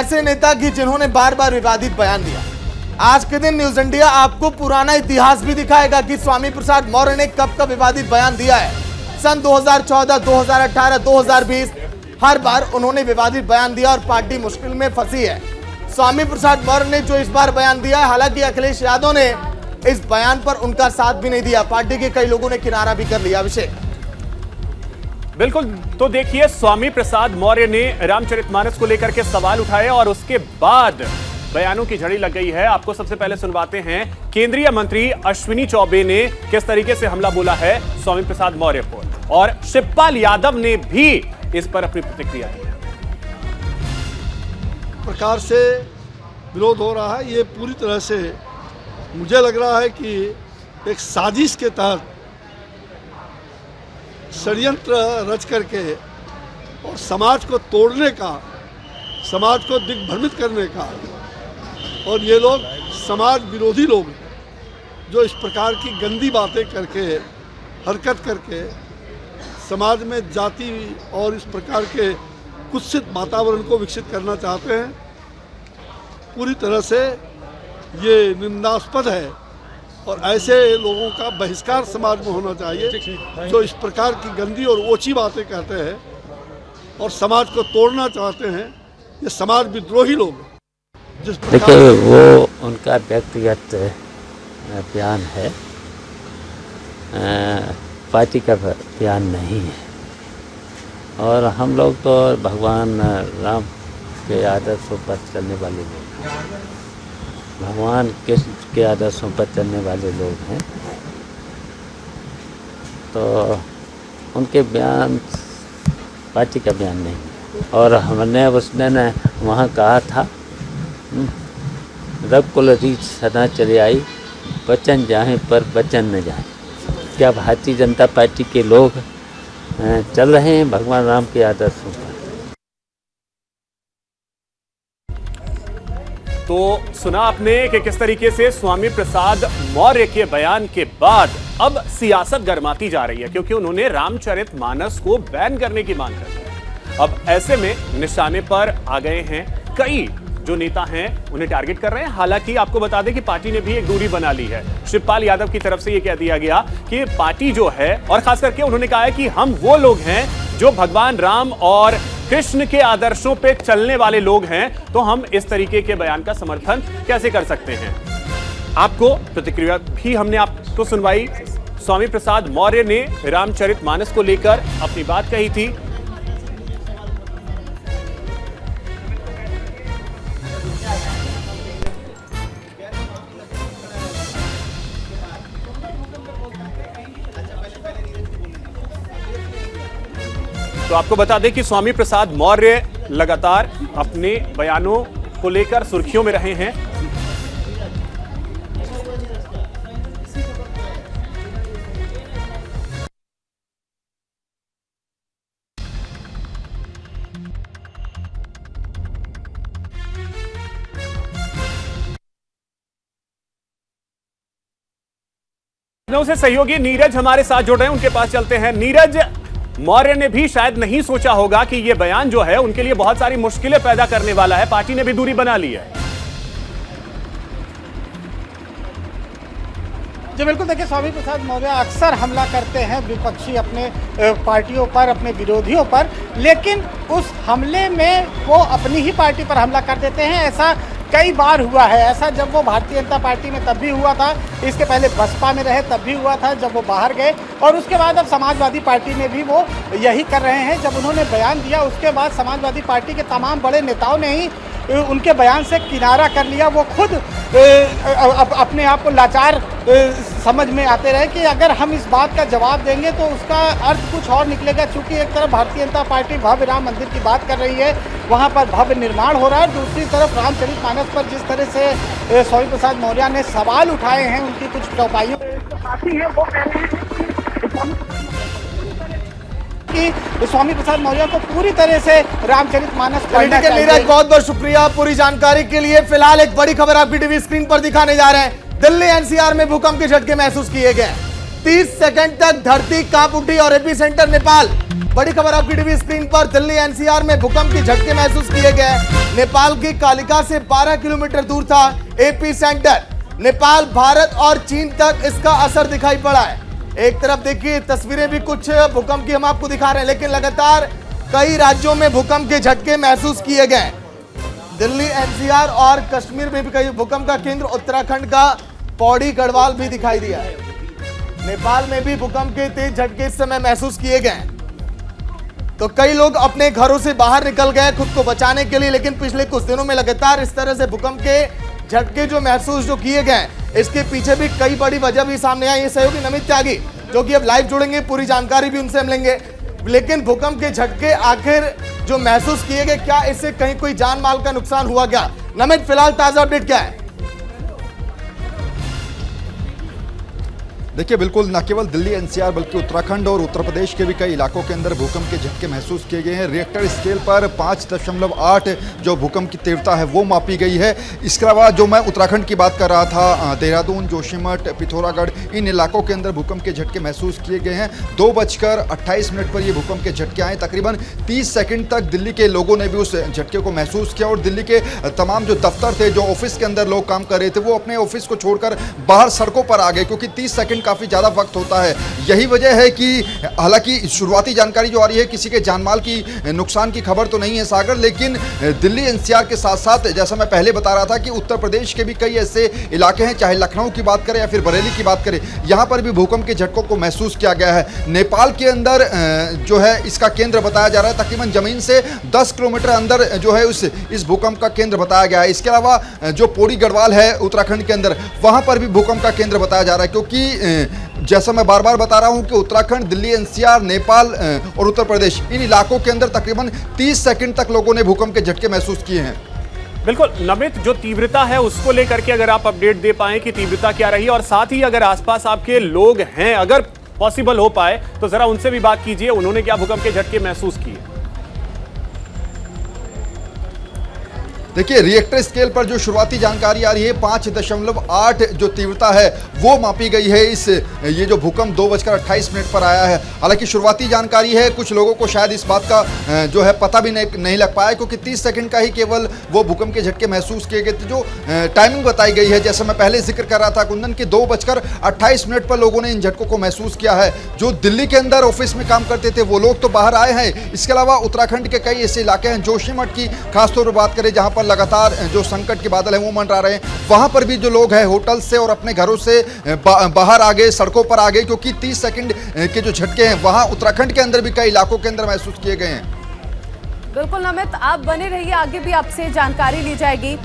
ऐसे नेता की जिन्होंने बार बार विवादित बयान दिया। आज के दिन न्यूज इंडिया आपको पुराना इतिहास भी दिखाएगा कि स्वामी प्रसाद मौर्य ने कब कब विवादित बयान दिया है। सन 2014, 2018, 2020 हर बार उन्होंने विवादित बयान दिया और पार्टी मुश्किल में फंसी है। स्वामी प्रसाद मौर्य ने जो इस बार बयान दिया है, हालांकि अखिलेश यादव ने इस बयान पर उनका साथ भी नहीं दिया, पार्टी के कई लोगों ने किनारा भी कर लिया। अभिषेक, बिल्कुल, तो देखिए स्वामी प्रसाद मौर्य ने रामचरितमानस को लेकर के सवाल उठाए और उसके बाद बयानों की झड़ी लग गई है। आपको सबसे पहले सुनवाते हैं केंद्रीय मंत्री अश्विनी चौबे ने किस तरीके से हमला बोला है स्वामी प्रसाद मौर्य पर, और शिवपाल यादव ने भी इस पर अपनी प्रतिक्रिया दी है। प्रकार से विरोध हो रहा है, ये पूरी तरह से मुझे लग रहा है कि एक साजिश के तहत षड्यंत्र रच करके और समाज को तोड़ने का, समाज को दिग्भ्रमित करने का, और ये लोग समाज विरोधी लोग हैं जो इस प्रकार की गंदी बातें करके, हरकत करके समाज में जाति और इस प्रकार के कुत्सित वातावरण को विकसित करना चाहते हैं। पूरी तरह से ये निंदास्पद है और ऐसे लोगों का बहिष्कार समाज में होना चाहिए जो इस प्रकार की गंदी और ओछी बातें कहते हैं और समाज को तोड़ना चाहते हैं। ये समाज विद्रोही लोग हैं। देखिए, वो उनका व्यक्तिगत बयान है, पार्टी का बयान नहीं है। और हम लोग तो भगवान राम के आदर्शों पर चलने वाले लोग हैं, भगवान कृष्ण के आदर्शों पर चलने वाले लोग हैं, तो उनके बयान पार्टी का बयान नहीं। और हमने उसने न वहाँ कहा था, रघुकुल रीत सदा चले आई, वचन जाए पर वचन न जाए। क्या भारतीय जनता पार्टी के लोग चल रहे हैं भगवान राम के आदर्शों पर? तो सुना आपने कि किस तरीके से स्वामी प्रसाद मौर्य के बयान के बाद अब सियासत गर्माती जा रही है, क्योंकि उन्होंने रामचरितमानस को बैन करने की मांग कर दी। अब ऐसे में निशाने पर आ गए हैं कई जो नेता हैं, उन्हें टारगेट कर रहे हैं। हालांकि आपको बता दें कि पार्टी ने भी एक दूरी बना ली है। शिवपाल यादव की तरफ से यह कह दिया गया कि पार्टी जो है, और खास करके उन्होंने कहा है कि हम वो लोग हैं जो भगवान राम और कृष्ण के आदर्शों पे चलने वाले लोग हैं, तो हम इस तरीके के बयान का समर्थन कैसे कर सकते हैं। आपको प्रतिक्रिया भी हमने आपको सुनवाई। स्वामी प्रसाद मौर्य ने रामचरितमानस को लेकर अपनी बात कही थी। तो आपको बता दें कि स्वामी प्रसाद मौर्य लगातार अपने बयानों को लेकर सुर्खियों में रहे हैं। से सहयोगी नीरज हमारे साथ जुड़ रहे हैं, उनके पास चलते हैं। नीरज, मौर्य ने भी शायद नहीं सोचा होगा कि यह बयान जो है उनके लिए बहुत सारी मुश्किलें पैदा करने वाला है। पार्टी ने भी दूरी बना ली है। जी बिल्कुल, देखिए स्वामी प्रसाद मौर्य अक्सर हमला करते हैं विपक्षी अपने पार्टियों पर, अपने विरोधियों पर, लेकिन उस हमले में वो अपनी ही पार्टी पर हमला कर देते हैं। ऐसा कई बार हुआ है। ऐसा जब वो भारतीय जनता पार्टी में तब भी हुआ था, इसके पहले बसपा में रहे तब भी हुआ था जब वो बाहर गए, और उसके बाद अब समाजवादी पार्टी में भी वो यही कर रहे हैं। जब उन्होंने बयान दिया उसके बाद समाजवादी पार्टी के तमाम बड़े नेताओं ने ही उनके बयान से किनारा कर लिया। वो खुद अपने आप को लाचार समझ में आते रहे कि अगर हम इस बात का जवाब देंगे तो उसका अर्थ कुछ और निकलेगा। चूँकि एक तरफ भारतीय जनता पार्टी भव्य राम मंदिर की बात कर रही है, वहाँ पर भव्य निर्माण हो रहा है, दूसरी तरफ रामचरितमानस पर जिस तरह से स्वामी प्रसाद मौर्य ने सवाल उठाए हैं, उनकी कुछ चौपाइयों वो कह रहे हैं कि स्वामी प्रसाद मौर्य को पूरी तरह से रामचरितमानस पढ़ना चाहिए। नीरज, बहुत बहुत शुक्रिया पूरी जानकारी के लिए। फिलहाल एक बड़ी खबर आपकी टीवी स्क्रीन पर दिखाने जा रहे हैं। दिल्ली एनसीआर में भूकंप के झटके महसूस किए गए। 30 सेकंड तक धरती कांप उठी और एपी सेंटर नेपाल। बड़ी खबर आपकी टीवी स्क्रीन पर। दिल्ली एनसीआर में भूकंप के झटके महसूस किए गए। नेपाल की कालिका से 12 किलोमीटर दूर था एपी सेंटर। नेपाल, भारत और चीन तक इसका असर दिखाई पड़ा है। एक तरफ देखिए तस्वीरें भी कुछ भूकंप की हम आपको दिखा रहे हैं, लेकिन लगातार कई राज्यों में भूकंप के झटके महसूस किए गए। दिल्ली एनसीआर और कश्मीर में भी कई भूकंप का केंद्र, उत्तराखंड का पौड़ी गढ़वाल भी दिखाई दिया है। नेपाल में भी भूकंप के तेज झटके इस समय महसूस किए गए। तो कई लोग अपने घरों से बाहर निकल गए खुद को बचाने के लिए, लेकिन पिछले कुछ दिनों में लगातार इस तरह से भूकंप के झटके जो महसूस किए गए, इसके पीछे भी कई बड़ी वजह भी सामने आई है। सहयोगी नमित त्यागी जो कि अब लाइव जुड़ेंगे, पूरी जानकारी भी उनसे हम लेंगे। लेकिन भूकंप के झटके आखिर जो महसूस किए गए, क्या इससे कहीं कोई जान माल का नुकसान हुआ क्या? नमित, फिलहाल ताजा अपडेट क्या है? देखिए, बिल्कुल न केवल दिल्ली एनसीआर बल्कि उत्तराखंड और उत्तर प्रदेश के भी कई इलाकों के अंदर भूकंप के झटके महसूस किए गए हैं। रिएक्टर स्केल पर 5.8 जो भूकंप की तीव्रता है वो मापी गई है। इसके अलावा जो मैं उत्तराखंड की बात कर रहा था, देहरादून, जोशीमठ, पिथौरागढ़, इन इलाकों के अंदर भूकंप के झटके महसूस किए गए हैं। 2:28 पर ये भूकंप के झटके आए। तकरीबन 30 सेकेंड तक दिल्ली के लोगों ने भी उस झटके को महसूस किया और दिल्ली के तमाम जो दफ्तर थे, जो ऑफिस के अंदर लोग काम कर रहे थे, वो अपने ऑफिस को छोड़कर बाहर सड़कों पर आ गए, क्योंकि 30 सेकंड काफ़ी ज़्यादा वक्त होता है। यही वजह है कि हालांकि शुरुआती जानकारी जो आ रही है, किसी के जानमाल की नुकसान की खबर तो नहीं है सागर, लेकिन दिल्ली एनसीआर के साथ साथ जैसा मैं पहले बता रहा था कि उत्तर प्रदेश के भी कई ऐसे इलाके हैं, चाहे लखनऊ की बात करें या फिर बरेली की बात करें, यहाँ पर भी भूकंप के झटकों को महसूस किया गया है। नेपाल के अंदर जो है इसका केंद्र बताया जा रहा है, तकरीबन जमीन से 10 किलोमीटर अंदर जो है इस भूकंप का केंद्र बताया गया है। इसके अलावा जो पौड़ी गढ़वाल है उत्तराखंड के अंदर, वहाँ पर भी भूकंप का केंद्र बताया जा रहा है, क्योंकि जैसा मैं बार बार बता रहा हूं कि उत्तराखंड, दिल्ली एनसीआर, नेपाल और उत्तर प्रदेश, इन इलाकों के अंदर तकरीबन 30 सेकंड तक लोगों ने भूकंप के झटके महसूस किए हैं। बिल्कुल नमित, जो तीव्रता है उसको लेकर के अगर आप अपडेट दे पाएं कि तीव्रता क्या रही, और साथ ही अगर आसपास आपके लोग हैं, अगर पॉसिबल हो पाए तो जरा उनसे भी बात कीजिए, उन्होंने क्या भूकंप के झटके महसूस किए? देखिए, रिएक्टर स्केल पर जो शुरुआती जानकारी आ रही है, 5.8 जो तीव्रता है वो मापी गई है। ये जो भूकंप 2:28 पर आया है। हालांकि शुरुआती जानकारी है, कुछ लोगों को शायद इस बात का जो है पता भी नहीं लग पाया, क्योंकि 30 सेकंड का ही केवल वो भूकंप के झटके महसूस किए गए थे। जो टाइमिंग बताई गई है, जैसे मैं पहले जिक्र कर रहा था कुंदन, की 2:28 पर लोगों ने इन झटकों को महसूस किया है। जो दिल्ली के अंदर ऑफिस में काम करते थे वो लोग तो बाहर आए हैं। इसके अलावा उत्तराखंड के कई ऐसे इलाके हैं, जोशीमठ की खासतौर पर बात करें, जहाँ पर लगातार जो संकट के बादल हैं वो मंडरा रहे हैं, वहां पर भी जो लोग हैं होटल से और अपने घरों से बाहर आ गए, सड़कों पर आ गए, क्योंकि 30 सेकंड के जो झटके हैं वहां उत्तराखंड के अंदर भी कई इलाकों के अंदर महसूस किए गए हैं। बिल्कुल नमित, आप बने रहिए, आगे भी आपसे जानकारी ली जाएगी।